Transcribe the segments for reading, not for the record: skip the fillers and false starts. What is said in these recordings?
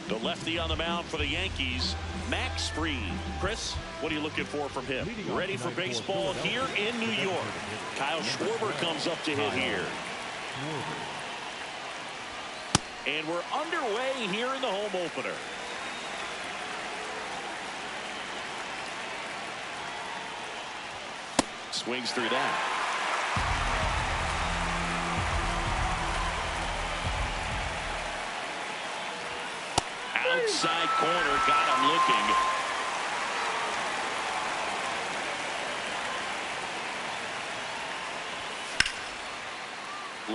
The lefty on the mound for the Yankees, Max Fried. Chris, what are you looking for from him? Ready for baseball here in New York. Kyle Schwarber comes up to hit here. And we're underway here in the home opener. Swings through that. Outside corner, got him looking.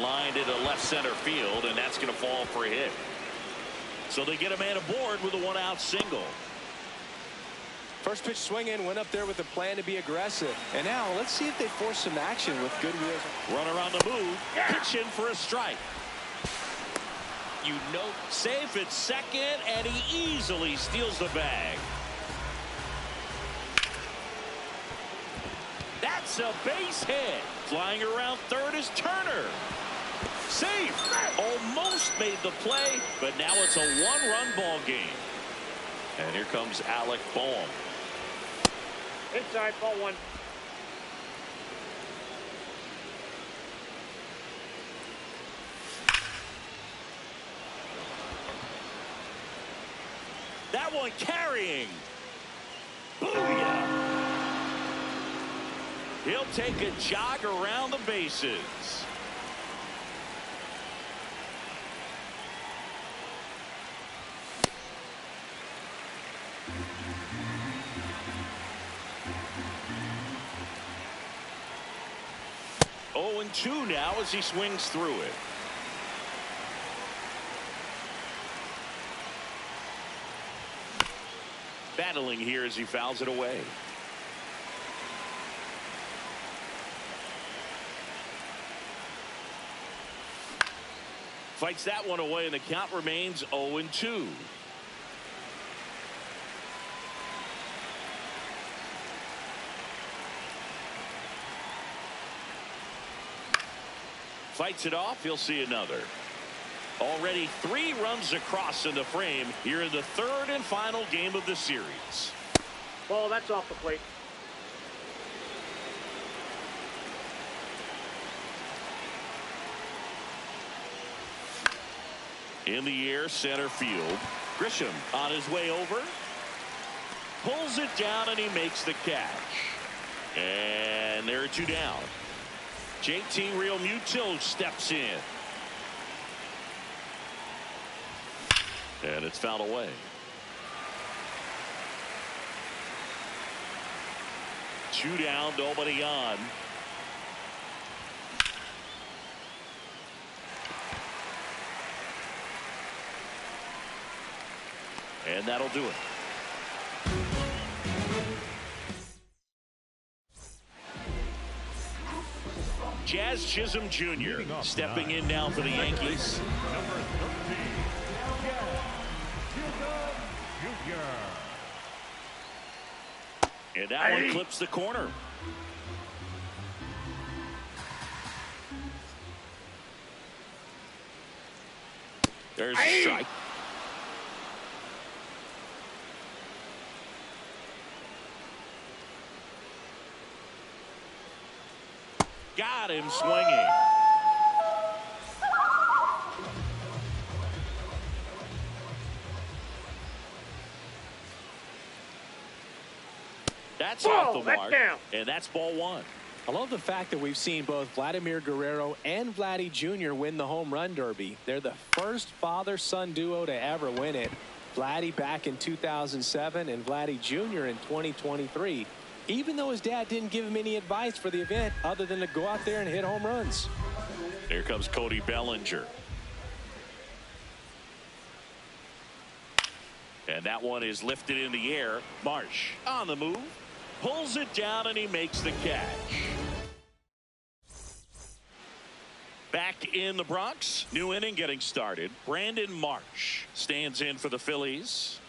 Lined into left center field, and that's going to fall for a hit. So they get a man aboard with a one-out single. First pitch swing in, went up there with a plan to be aggressive. And now let's see if they force some action with good wheels. Runner on the move, pitch in for a strike. You know, safe at second, and he easily steals the bag. That's a base hit. Flying around third is Turner. Safe. Almost made the play, but now it's a one-run ball game. And here comes Alec Bohm. Inside, ball one. That one carrying. Booyah. He'll take a jog around the bases. Oh, and 2 now as he swings through it. Battling here as he fouls it away. Fights that one away, and the count remains 0-2. Fights it off. He'll see another. Already 3 runs across in the frame here in the third and final game of the series. Ball, that's off the plate. In the air, center field. Grisham on his way over. Pulls it down, and he makes the catch. And there are 2 down. JT Realmuto steps in. And it's fouled away. Two down, nobody on. And that'll do it. Jazz Chisholm Jr. stepping in now for the Yankees. And that one clips the corner. There's a strike. Got him swinging. That's off the mark, and that's ball one. I love the fact that we've seen both Vladimir Guerrero and Vladdy Jr. win the home run derby. They're the first father-son duo to ever win it. Vladdy back in 2007 and Vladdy Jr. in 2023. Even though his dad didn't give him any advice for the event other than to go out there and hit home runs. Here comes Cody Bellinger. And that one is lifted in the air. Marsh on the move. Pulls it down and he makes the catch. Back in the Bronx. New inning getting started. Brandon Marsh stands in for the Phillies.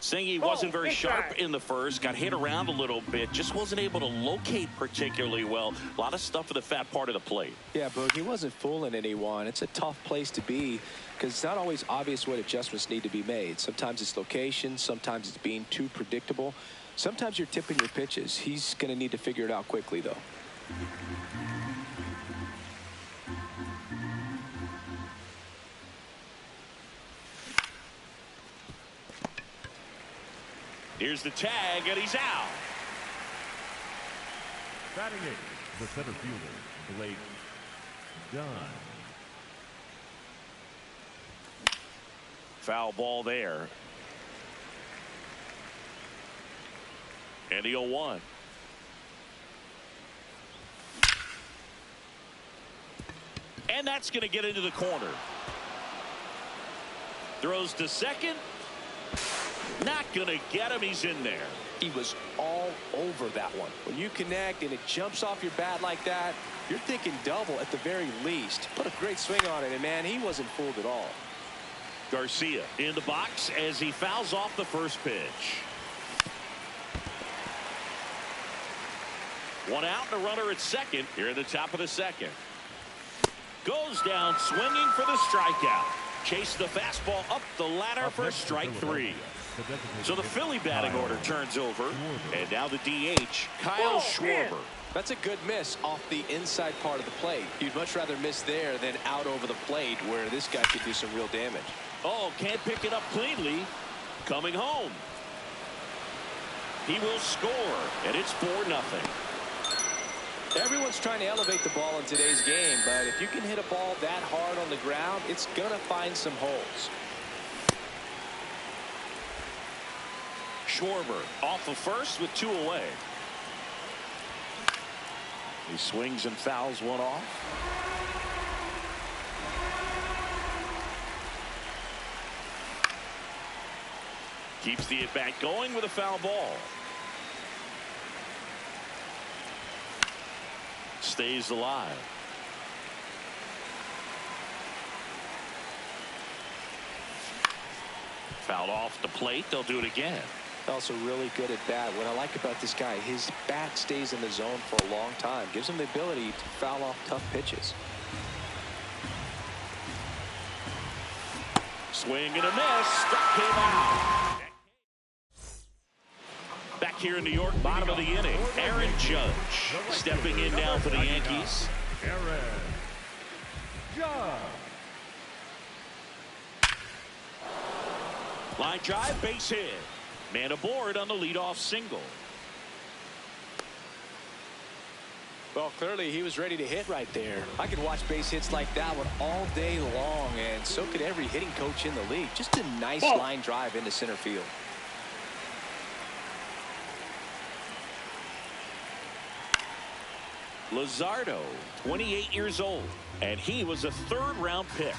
Singy wasn't very sharp in the first. Got hit around a little bit. Just wasn't able to locate particularly well. A lot of stuff for the fat part of the plate. Yeah, Boog, he wasn't fooling anyone. It's a tough place to be because it's not always obvious what adjustments need to be made. Sometimes it's location. Sometimes it's being too predictable. Sometimes you're tipping your pitches. He's going to need to figure it out quickly, though. Here's the tag, and he's out. Batting eighth, the center fielder, Blake Dunn. Foul ball there. And the 0-1. And that's going to get into the corner. Throws to second. Not going to get him. He's in there. He was all over that one. When you connect and it jumps off your bat like that, you're thinking double at the very least. Put a great swing on it, and man, he wasn't fooled at all. Garcia in the box as he fouls off the first pitch. One out and a runner at second here in the top of the second. Goes down swinging for the strikeout. Chase the fastball up the ladder for strike three. So the Philly batting order turns over, and now the DH, Kyle Schwarber. That's a good miss off the inside part of the plate. You'd much rather miss there than out over the plate where this guy could do some real damage. Oh, can't pick it up cleanly. Coming home. He will score, and it's 4-0. Everyone's trying to elevate the ball in today's game, but if you can hit a ball that hard on the ground, it's going to find some holes. Schwarber off the first with 2 away. He swings and fouls one off. Keeps the at-bat going with a foul ball. Stays alive. Fouled off the plate. They'll do it again. Also really good at bat. What I like about this guy, his bat stays in the zone for a long time. Gives him the ability to foul off tough pitches. Swing and a miss. Struck him out. Back here in New York, bottom of the inning. Aaron Judge stepping in now for the Yankees. Aaron Judge. Line drive, base hit. Man aboard on the leadoff single. Well, clearly he was ready to hit right there. I could watch base hits like that one all day long, and so could every hitting coach in the league. Just a nice line drive into center field. Luzardo, 28 years old, and he was a third-round pick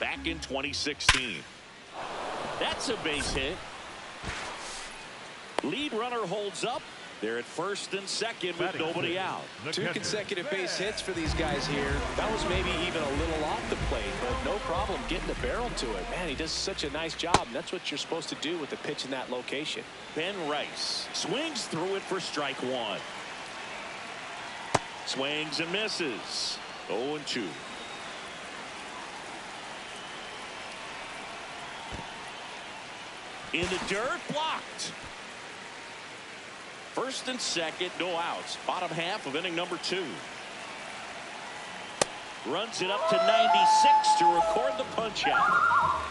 back in 2016. That's a base hit. Lead runner holds up, They're at first and second with nobody out. Two consecutive base hits for these guys here. That was maybe even a little off the plate, but no problem getting the barrel to it. Man, he does such a nice job. And that's what you're supposed to do with the pitch in that location. Ben Rice swings through it for strike one. Swings and misses. 0-2. In the dirt, blocked. First and second, no outs. Bottom half of inning number 2. Runs it up to 96 to record the punch out.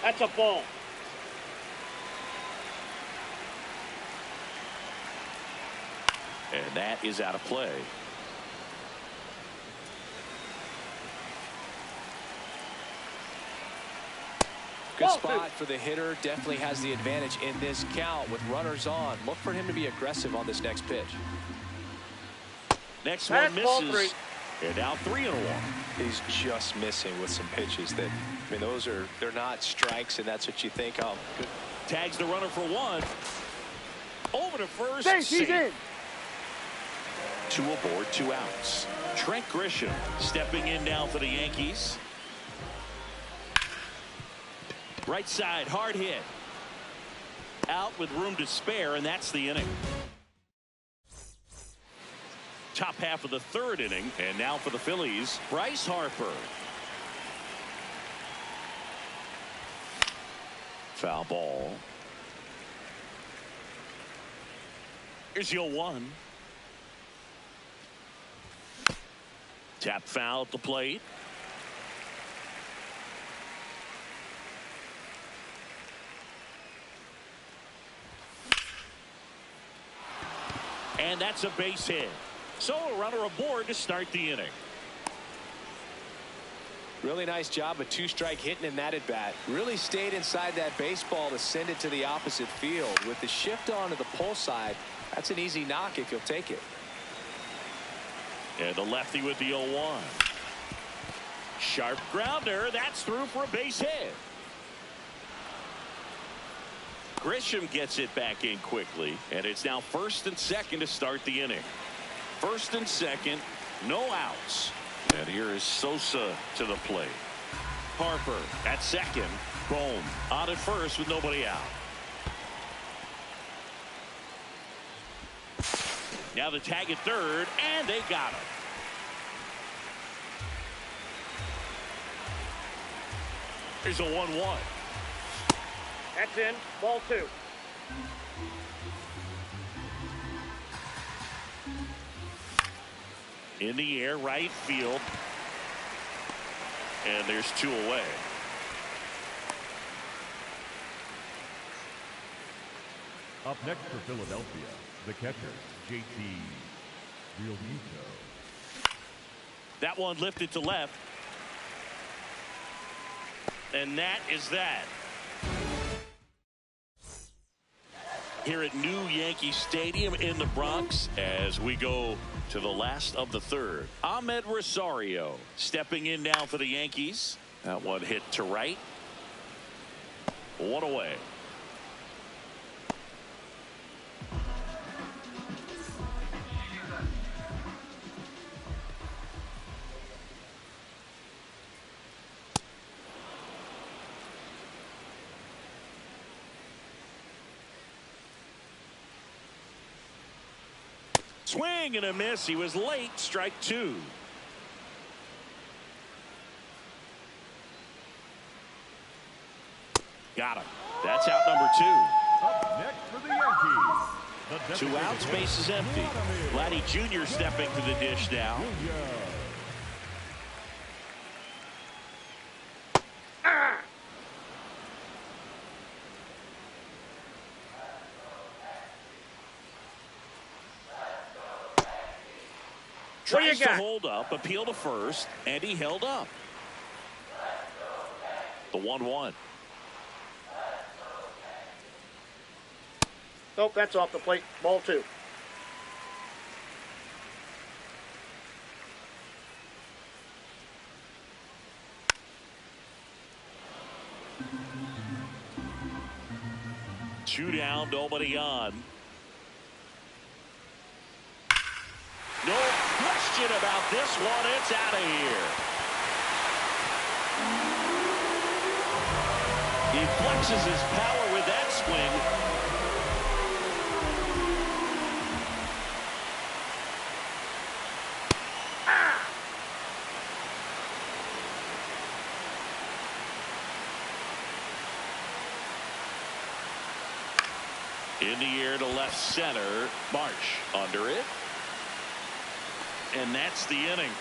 That's a ball. And that is out of play. Good spot for the hitter. Definitely has the advantage in this count with runners on. Look for him to be aggressive on this next pitch. Next one misses. And now 3-1. He's just missing with some pitches that, I mean, they're not strikes, and that's what you think of. Good. Tags the runner for one. Over to first. He's in. 2 aboard, 2 outs. Trent Grisham stepping in now for the Yankees. Right side, hard hit. Out with room to spare, and that's the inning. Top half of the 3rd inning, and now for the Phillies, Bryce Harper. Foul ball. Here's your 1. Tap foul at the plate. And that's a base hit. So a runner aboard to start the inning. Really nice job, a 2-strike hitting in that at bat. Really stayed inside that baseball to send it to the opposite field. With the shift onto the pull side, that's an easy knock if you'll take it. And the lefty with the 0-1. Sharp grounder. That's through for a base hit. Grisham gets it back in quickly, and it's now first and second to start the inning. First and second, no outs. And here is Sosa to the plate. Harper at second. Bohm on at first with nobody out. Now the tag at third, and they got him. Here's a 1-1. That's in. Ball 2. In the air, right field. And there's 2 away. Up next for Philadelphia, the catcher, JT Realmuto. That one lifted to left. And that is that. Here at New Yankee Stadium in the Bronx as we go to the last of the 3rd. Ahmed Rosario stepping in now for the Yankees. That one hit to right. 1 away. Swing and a miss. He was late. Strike 2. Got him. That's out number 2. Up next for the Yankees. 2 outs, base is empty. Vladdy Jr. stepping to the dish now. Tries to hold up, appeal to first, and he held up. The 1-1. Nope, that's off the plate. Ball 2. 2 down, nobody on. No question about this one. It's out of here. He flexes his power with that swing. In the air to left center. Marsh under it. And that's the inning.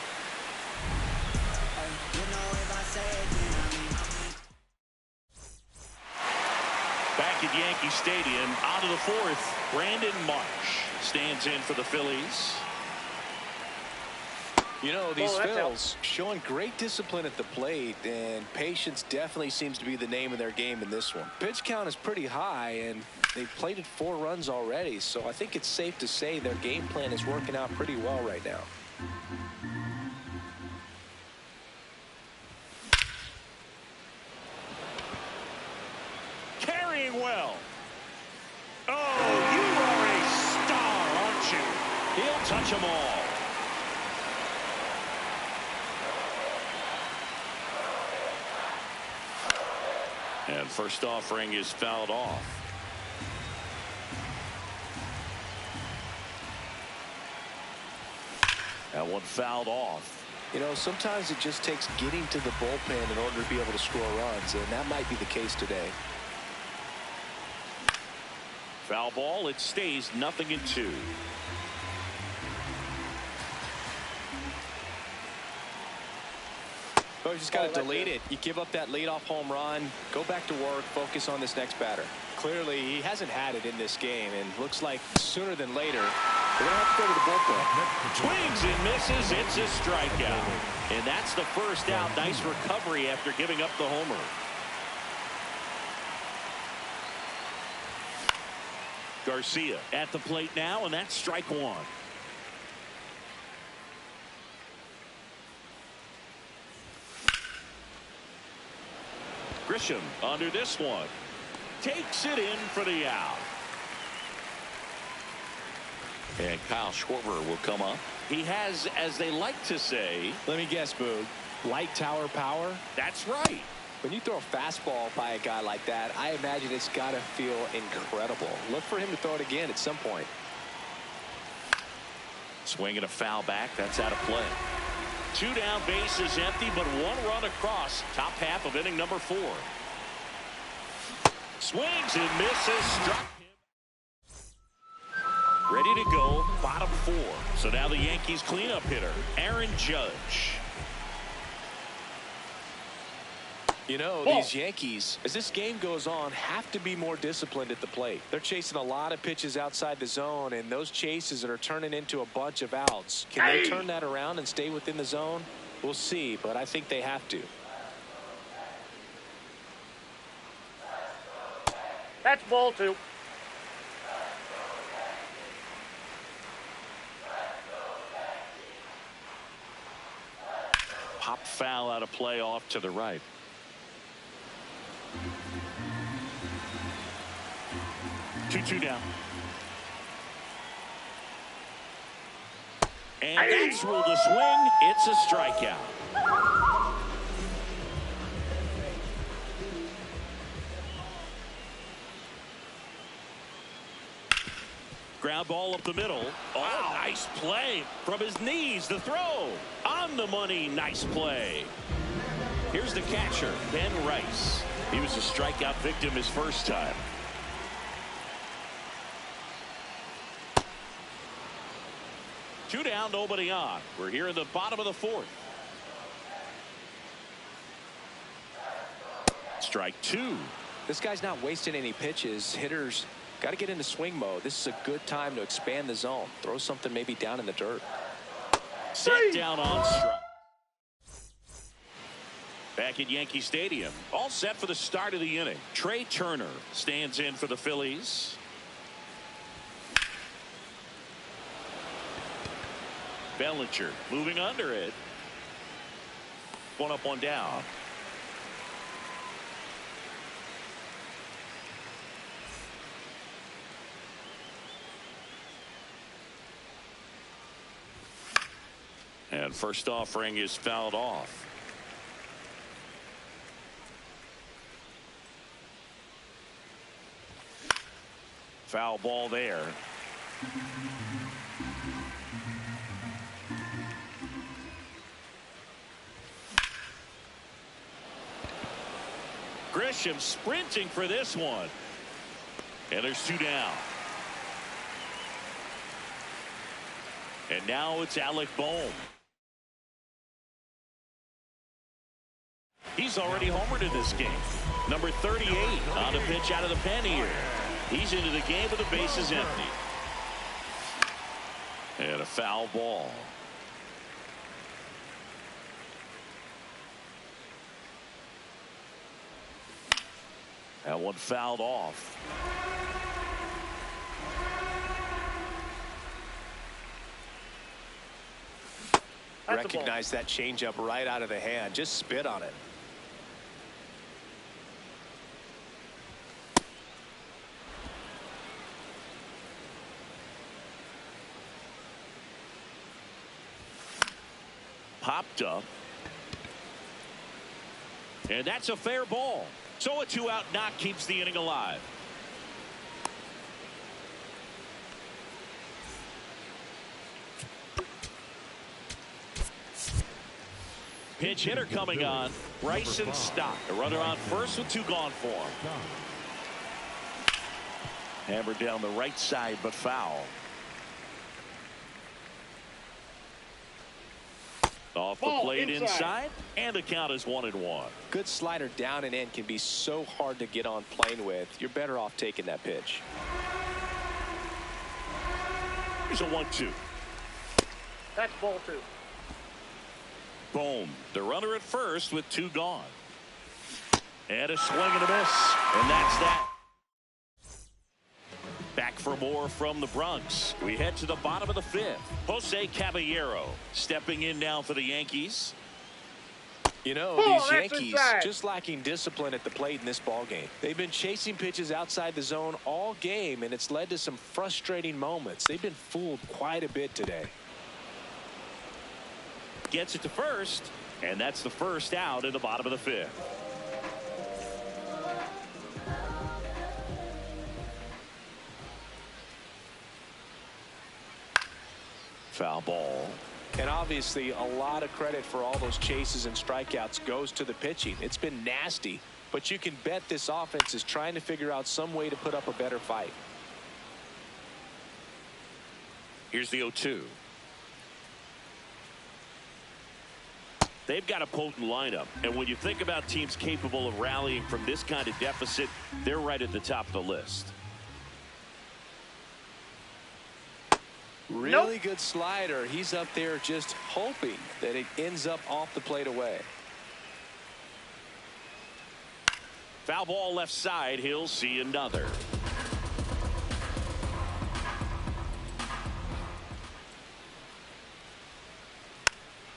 Back at Yankee Stadium, out of the 4th, Brandon Marsh stands in for the Phillies. You know, these Phils showing great discipline at the plate, and patience definitely seems to be the name of their game in this one. Pitch count is pretty high, and they've plated 4 runs already, so I think it's safe to say their game plan is working out pretty well right now. Carrying well. Oh, you are a star, aren't you? He'll touch them all. And first offering is fouled off. That one fouled off. You know, sometimes it just takes getting to the bullpen in order to be able to score runs, and that might be the case today. Foul ball. It stays 0-2. Oh, you just got to delete it. You give up that leadoff home run, go back to work, focus on this next batter. Clearly, he hasn't had it in this game, and looks like sooner than later, they're going to have to go to the bullpen. Swings and misses. It's a strikeout. And that's the first out. Nice recovery after giving up the homer. Garcia at the plate now, and that's strike 1. Grisham under this one. Takes it in for the out. And Kyle Schwarber will come up. He has, as they like to say, let me guess, Boog, light tower power? That's right. When you throw a fastball by a guy like that, I imagine it's got to feel incredible. Look for him to throw it again at some point. Swinging a foul back. That's out of play. 2 down, bases empty, but 1 run across. Top half of inning number 4. Swings and misses. Struck him. Ready to go. Bottom 4. So now the Yankees cleanup hitter, Aaron Judge. You know, these Yankees, as this game goes on, have to be more disciplined at the plate. They're chasing a lot of pitches outside the zone, and those chases are turning into a bunch of outs. Can they turn that around and stay within the zone? We'll see, but I think they have to. That's ball 2. Pop foul out of play off to the right. Two down. And that's ruled a swing. It's a strikeout. Ground ball up the middle. Oh, nice play from his knees. The throw on the money. Nice play. Here's the catcher, Ben Rice. He was a strikeout victim his first time. Two down, nobody on. We're here in the bottom of the 4th. Strike 2. This guy's not wasting any pitches. Hitters got to get into swing mode. This is a good time to expand the zone. Throw something maybe down in the dirt. Set down on strike. Back at Yankee Stadium, all set for the start of the inning. Trey Turner stands in for the Phillies. Bellinger moving under it. 1 up, 1 down. And first offering is fouled off. Foul ball there. Grisham sprinting for this one. And there's 2 down. And now it's Alec Bohm. He's already homered in this game. Number 38 on the pitch out of the pen here. He's into the game with the bases empty. And a foul ball. That one fouled off. Recognize that changeup right out of the hand. Just spit on it. Popped up. And that's a fair ball. So a 2-out knock keeps the inning alive. Pinch hitter coming on. Bryson Stott. A runner on first with 2 gone for him. Hammered down the right side, but foul. Off the plate inside, and the count is 1-1. Good slider down and in can be so hard to get on plane with. You're better off taking that pitch. Here's a 1-2. That's ball 2. Boom. The runner at first with 2 gone. And a swing and a miss. And that's that. Back for more from the Bronx. We head to the bottom of the 5th. Jose Caballero stepping in now for the Yankees. You know, these Yankees just lacking discipline at the plate in this ballgame. They've been chasing pitches outside the zone all game, and it's led to some frustrating moments. They've been fooled quite a bit today. Gets it to first, and that's the first out in the bottom of the 5th. Foul ball. And obviously a lot of credit for all those chases and strikeouts goes to the pitching. It's been nasty, but you can bet this offense is trying to figure out some way to put up a better fight. Here's the 0-2. They've got a potent lineup, and when you think about teams capable of rallying from this kind of deficit, they're right at the top of the list. Really good slider. He's up there just hoping that it ends up off the plate away. Foul ball left side. He'll see another.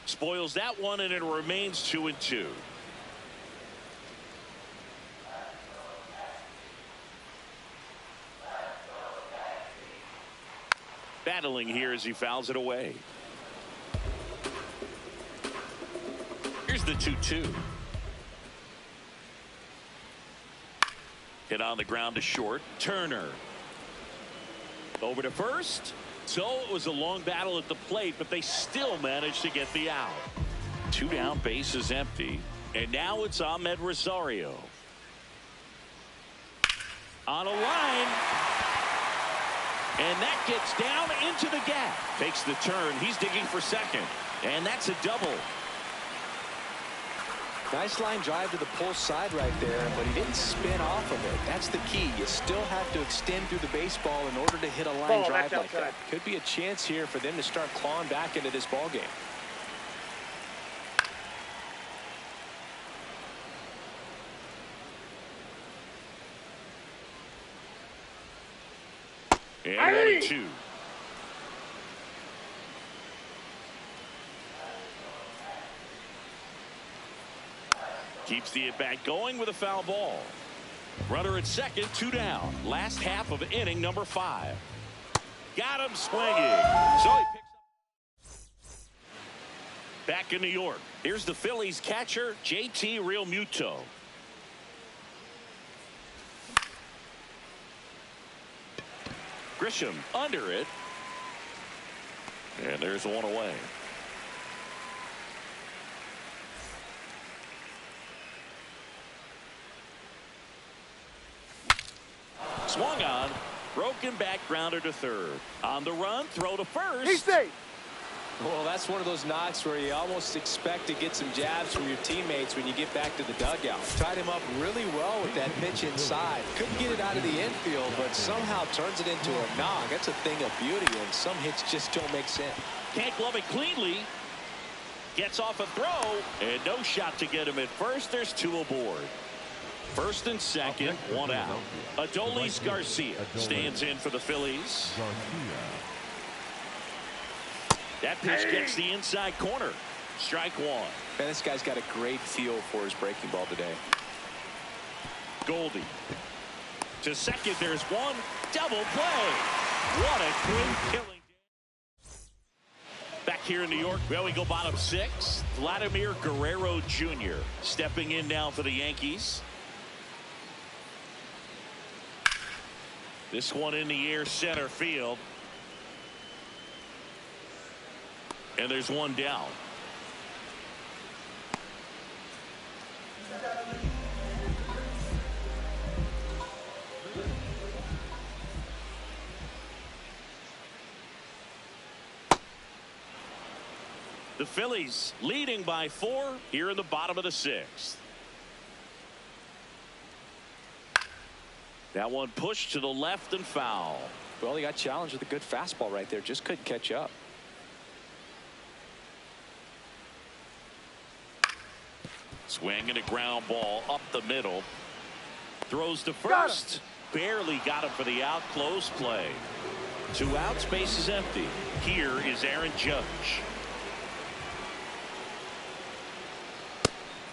Spoils that one, and it remains 2-2. Battling here as he fouls it away. Here's the 2-2. Hit on the ground to short. Turner. Over to first. So it was a long battle at the plate, but they still managed to get the out. 2 down, bases empty. And now it's Ahmed Rosario. On a line. And that gets down into the gap. Takes the turn. He's digging for second. And that's a double. Nice line drive to the pull side right there, but he didn't spin off of it. That's the key. You still have to extend through the baseball in order to hit a line drive like that. Could be a chance here for them to start clawing back into this ball game. And 1-2. Keeps the at-bat going with a foul ball. Runner at second, 2 down. Last half of inning number 5. Got him swinging. So he picks up. Back in New York, here's the Phillies catcher, JT Realmuto. Grisham under it. And there's one away. Swung on. Broken back, grounder to third. On the run, throw to first. He's safe. Well, that's one of those knocks where you almost expect to get some jabs from your teammates when you get back to the dugout. Tied him up really well with that pitch inside. Couldn't get it out of the infield, but somehow turns it into a knock. That's a thing of beauty, and some hits just don't make sense. Can't glove it cleanly. Gets off a throw, and no shot to get him at first. There's two aboard. First and second, one out. Adolis Garcia stands in for the Phillies. That pitch gets the inside corner. Strike one. Man, this guy's got a great feel for his breaking ball today. Goldie. To second, there's one. Double play. What a quick killing. Back here in New York, well, we go bottom six. Vladimir Guerrero Jr. stepping in now for the Yankees. This one in the air, center field. And there's one down. The Phillies leading by 4 here in the bottom of the 6th. That one pushed to the left and foul. Well, he got challenged with a good fastball right there. Just couldn't catch up. Swing and a ground ball up the middle. Throws to first. Barely got him for the out. Close play. 2 outs. Base is empty. Here is Aaron Judge.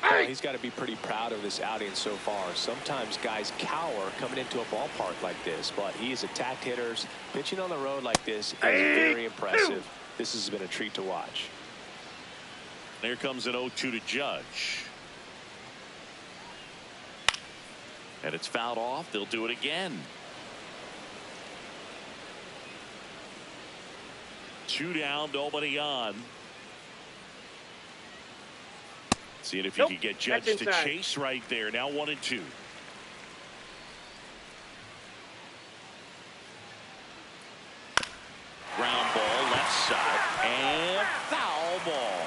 Well, he's got to be pretty proud of this outing so far. Sometimes guys cower coming into a ballpark like this, but he's attacked hitters. Pitching on the road like this is very impressive. This has been a treat to watch. There comes an 0-2 to Judge. And it's fouled off. They'll do it again. 2 down, nobody on. Seeing if you can get Judge to chase right there. Now 1-2. Ground ball left side and foul ball.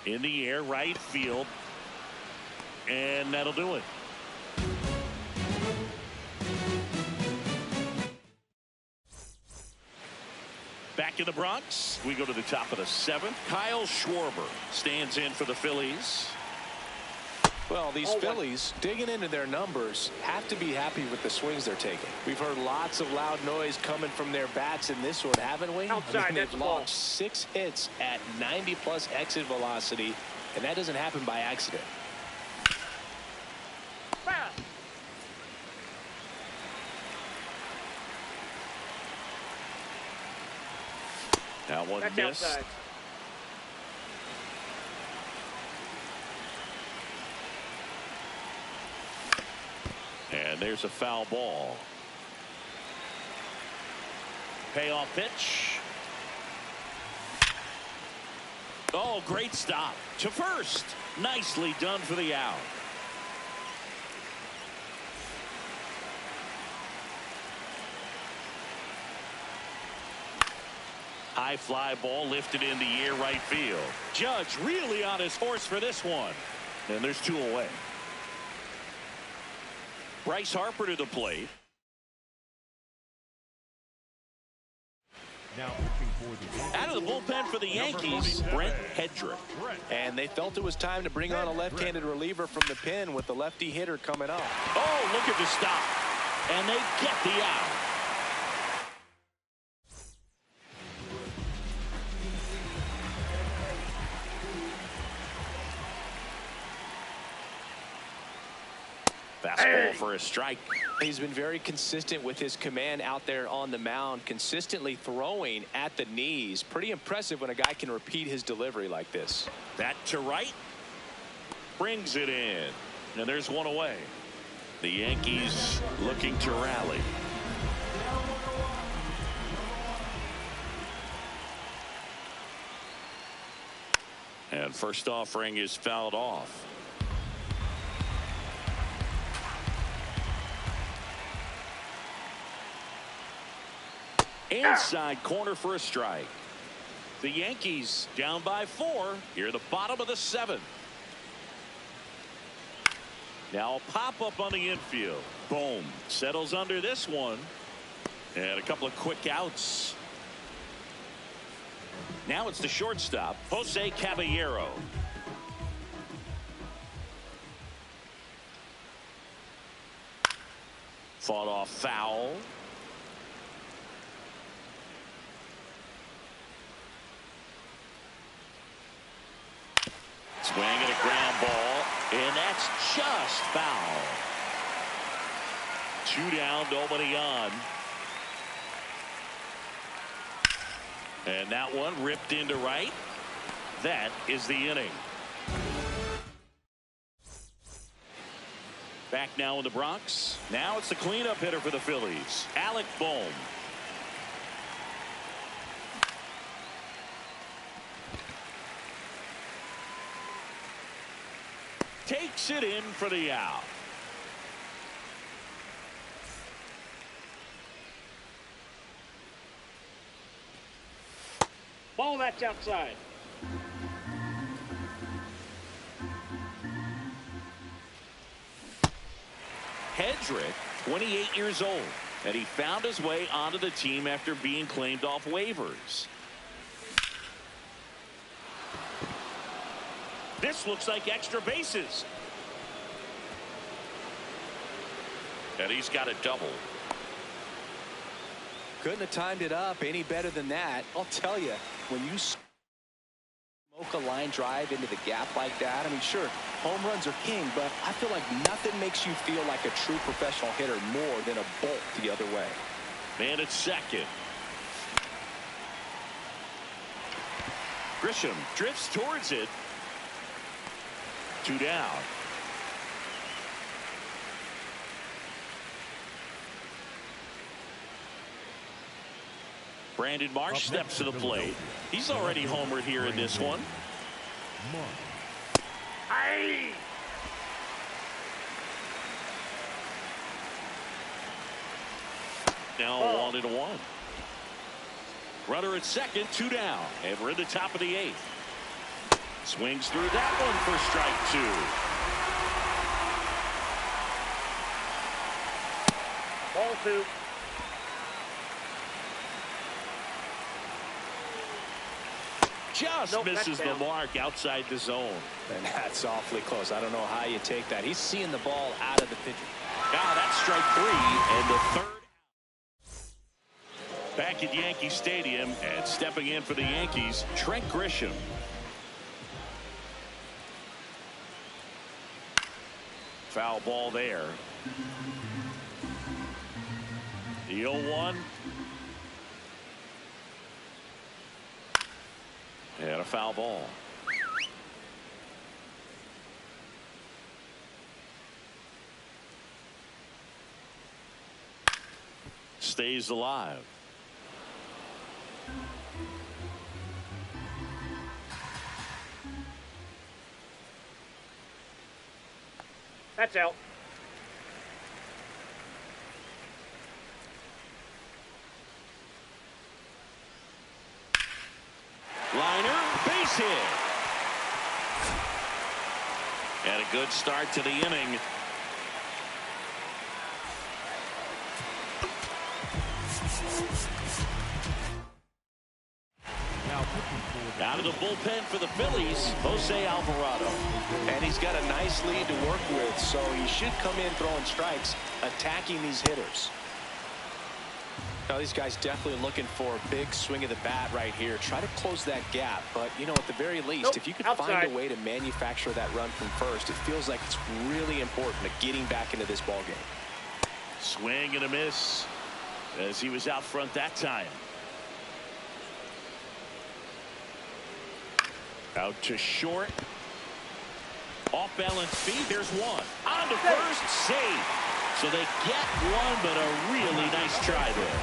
In the air, right field, and that'll do it. Back in the Bronx, we go to the top of the 7th. Kyle Schwarber stands in for the Phillies. Well, these Phillies, digging into their numbers, have to be happy with the swings they're taking. We've heard lots of loud noise coming from their bats in this one, haven't we? Outside, they've launched 6 hits at 90+ exit velocity, and that doesn't happen by accident. Fast. That one That's missed. outside. And there's a foul ball. Payoff pitch. Oh, great stop to first. Nicely done for the out. High fly ball lifted in the air, right field. Judge really on his horse for this one. And there's 2 away. Bryce Harper to the plate. Now pitching for the Out of the bullpen for the Yankees, Brent Hedrick. And they felt it was time to bring on a left-handed reliever from the pen with the lefty hitter coming up. Oh, look at the stop. And they get the out. Fastball for a strike. He's been very consistent with his command out there on the mound, consistently throwing at the knees. Pretty impressive when a guy can repeat his delivery like this. That to right. Brings it in. And there's one away. The Yankees looking to rally. And first offering is fouled off. Inside corner for a strike. The Yankees down by 4 here at the bottom of the 7th. Now a pop up on the infield. Boom. Settles under this one. And a couple of quick outs. Now it's the shortstop, Jose Caballero. Fought off foul. Swing and a ground ball, and that's just foul. 2 down, nobody on. And that one ripped into right. That is the inning. Back now in the Bronx. Now it's the cleanup hitter for the Phillies, Alec Bohm. Takes it in for the out. Ball, that's outside. Hedrick, 28 years old, and he found his way onto the team after being claimed off waivers. This looks like extra bases. And he's got a double. Couldn't have timed it up any better than that. I'll tell you, when you smoke a line drive into the gap like that, I mean, sure, home runs are king, but I feel like nothing makes you feel like a true professional hitter more than a bolt the other way. Man at second. Grisham drifts towards it. 2 down. Brandon Marsh steps to the plate. He's already homered here in this one. Aye. Now 1-1. Runner at second, 2 down, and we're in the top of the 8th. Swings through that one for strike 2. Ball 2. Just misses the mark outside the zone. And that's awfully close. I don't know how you take that. He's seeing the ball out of the pitcher. Now that's strike 3 and the 3rd. Back at Yankee Stadium and stepping in for the Yankees, Trent Grisham. Foul ball there. The 0-1. And a foul ball. Stays alive. That's out. Liner, base hit. And a good start to the inning. Out of the bullpen for the Phillies, Jose Alvarado. And he's got a nice lead to work with, so he should come in throwing strikes, attacking these hitters. Now, these guys definitely looking for a big swing of the bat right here. Try to close that gap. But, you know, at the very least, if you could find a way to manufacture that run from first, it feels like it's really important to getting back into this ball game. Swing and a miss as he was out front that time. Out to short. Off balance feed. There's one. On to first. Save. So they get one, but a really nice try there.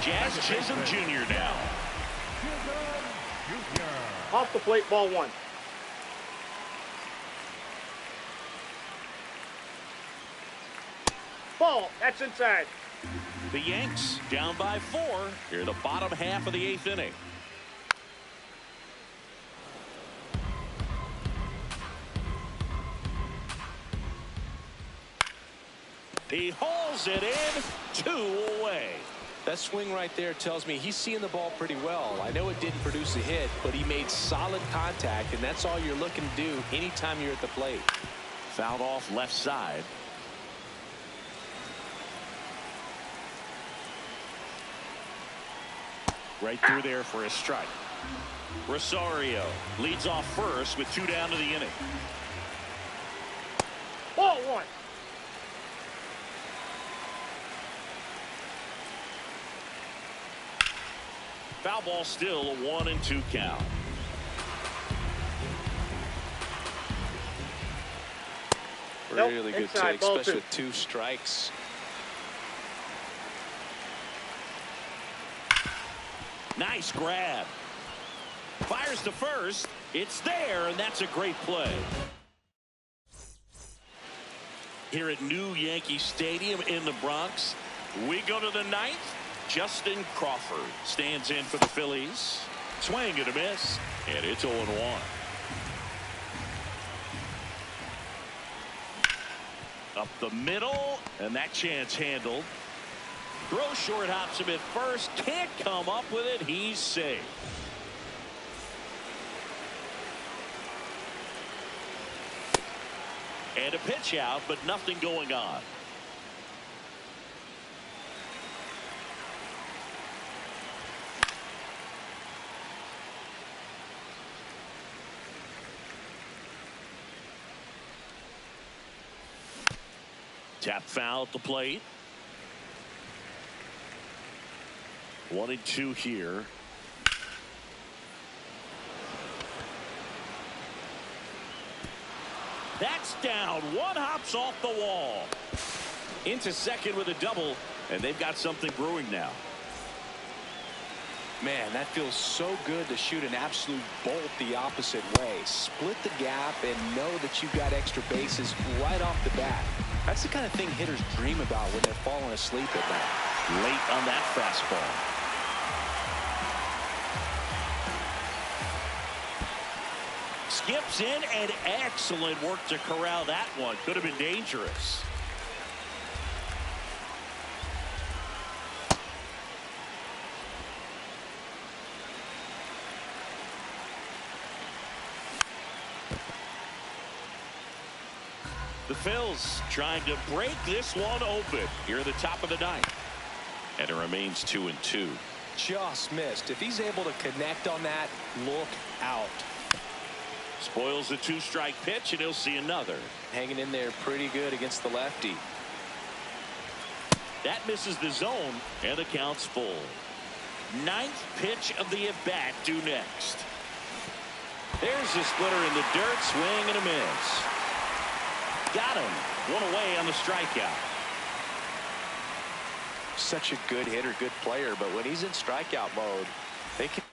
Jazz Chisholm Jr. now. Off the plate, ball one. Ball. That's inside. The Yanks down by 4 here in the bottom half of the 8th inning. He hauls it in, 2 away. That swing right there tells me he's seeing the ball pretty well. I know it didn't produce a hit, but he made solid contact, and that's all you're looking to do anytime you're at the plate. Fouled off left side. Right through there for a strike. Rosario leads off first with 2 down to the inning. Ball one. Foul ball still, a 1-2 count. Really good inside, take, ball especially 2. with 2 strikes. Nice grab. Fires to first. It's there, and that's a great play. Here at New Yankee Stadium in the Bronx, we go to the 9th. Justin Crawford stands in for the Phillies. Swing and a miss, and it's 0-1. Up the middle, and that chance handled. Throw short, hops him at first. Can't come up with it. He's safe. And a pitch out, but nothing going on. Tap foul at the plate. 1-2 here. That's down. One hops off the wall. Into second with a double, and they've got something brewing now. Man, that feels so good to shoot an absolute bolt the opposite way. Split the gap and know that you've got extra bases right off the bat. That's the kind of thing hitters dream about when they're falling asleep at night. Late on that fastball. Skips in, and excellent work to corral that one. Could have been dangerous. The Phils trying to break this one open here at the top of the 9th. And it remains 2-2. Just missed. If he's able to connect on that, look out. Spoils the 2-strike pitch, and he'll see another. Hanging in there pretty good against the lefty. That misses the zone, and the count's full. 9th pitch of the at-bat due next. There's the splitter in the dirt. Swing and a miss. Got him. One away on the strikeout. Such a good hitter, good player, but when he's in strikeout mode, they can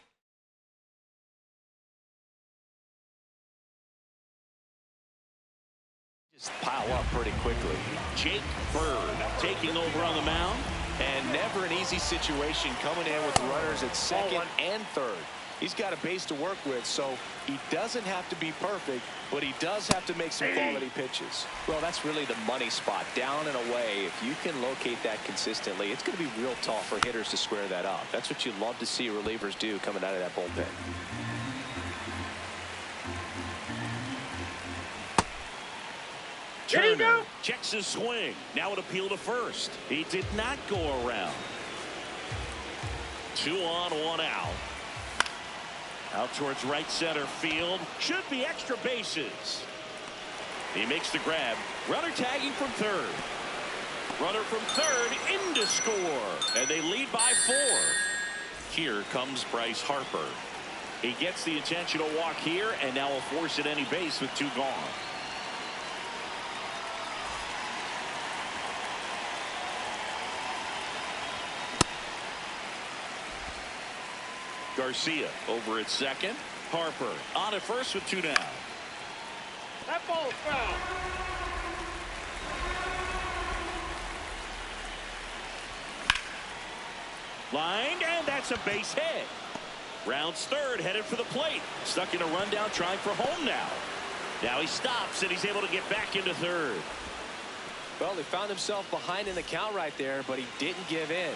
just pile up pretty quickly. Jake Bird taking over on the mound. And never an easy situation coming in with runners at second and third. He's got a base to work with, so he doesn't have to be perfect, but he does have to make some quality pitches. Well, that's really the money spot, down and away. If you can locate that consistently, it's going to be real tough for hitters to square that up. That's what you love to see relievers do coming out of that bullpen. Turner checks his swing. Now an appeal to first. He did not go around. 2 on, 1 out. Out towards right center field. Should be extra bases. He makes the grab. Runner tagging from third. Runner from third in to score. And they lead by 4. Here comes Bryce Harper. He gets the intentional walk here and now will force at any base with 2 gone. Garcia over at second. Harper on at first with 2 down. That ball's foul. Lined, and that's a base hit. Rounds third, headed for the plate. Stuck in a rundown, trying for home now. Now he stops, and he's able to get back into third. Well, he found himself behind in the count right there, but he didn't give in.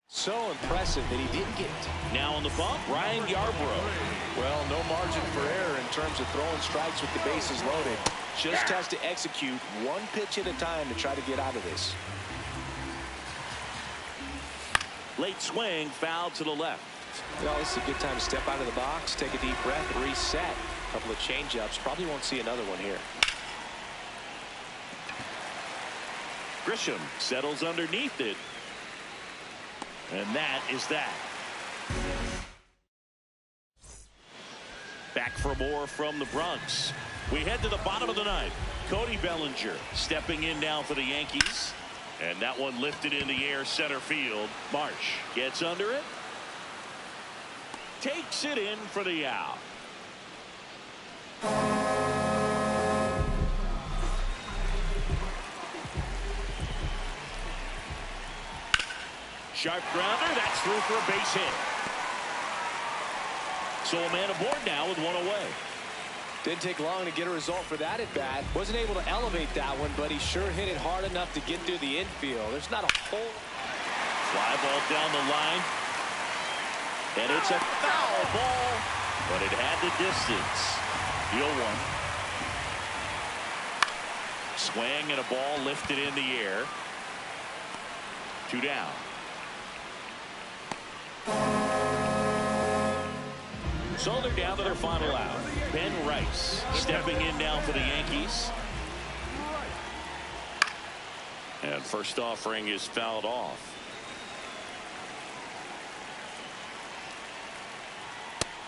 So impressive that he didn't get it. Now on the bump, Ryan Yarbrough. Well, no margin for error in terms of throwing strikes with the bases loaded. Just has to execute one pitch at a time to try to get out of this. Late swing, foul to the left. Well, this is a good time to step out of the box, take a deep breath, and reset. A couple of change-ups. Probably won't see another one here. Grisham settles underneath it. And that is that. Back for more from the Bronx. We head to the bottom of the ninth. Cody Bellinger stepping in now for the Yankees. And that one lifted in the air center field. Marsh gets under it. Takes it in for the out. Sharp grounder. That's through for a base hit. So a man aboard now with 1 away. Didn't take long to get a result for that at bat. Wasn't able to elevate that one, but he sure hit it hard enough to get through the infield. There's not a whole Fly ball down the line. And it's a foul ball, but it had the distance. The 0-1. Swing and a ball lifted in the air. 2 down. So they're down to their final out. Ben Rice stepping in now for the Yankees. And first offering is fouled off.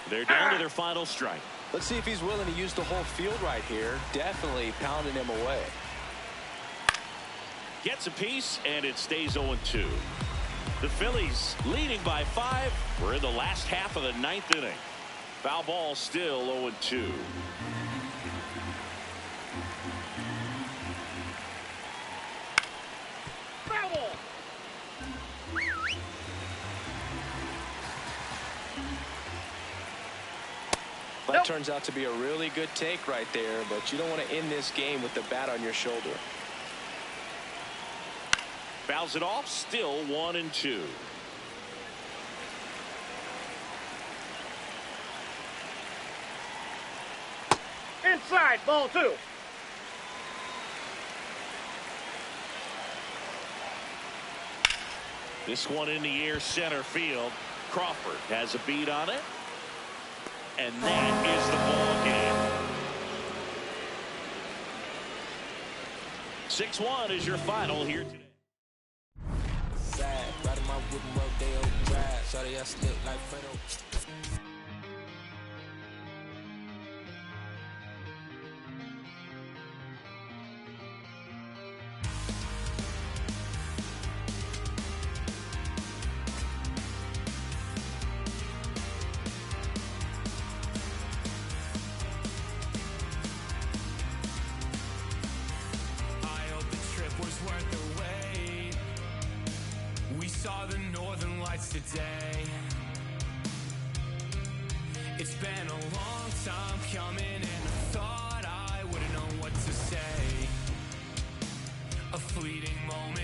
They're down to their final strike. Let's see if he's willing to use the whole field right here. Definitely pounding him away. Gets a piece, and it stays 0-2. The Phillies leading by 5. We're in the last half of the 9th inning. Foul ball still 0-2. Foul ball. That turns out to be a really good take right there, but you don't want to end this game with the bat on your shoulder. Fouls it off, still 1-2. Inside, ball 2. This one in the air center field. Crawford has a beat on it. And that is the ball game. 6-1 is your final here today. Riding my wooden Rodeo drive. Shorty, I slip like Fredo. Saw the northern lights today. It's been a long time coming, and I thought I wouldn't know what to say. A fleeting moment.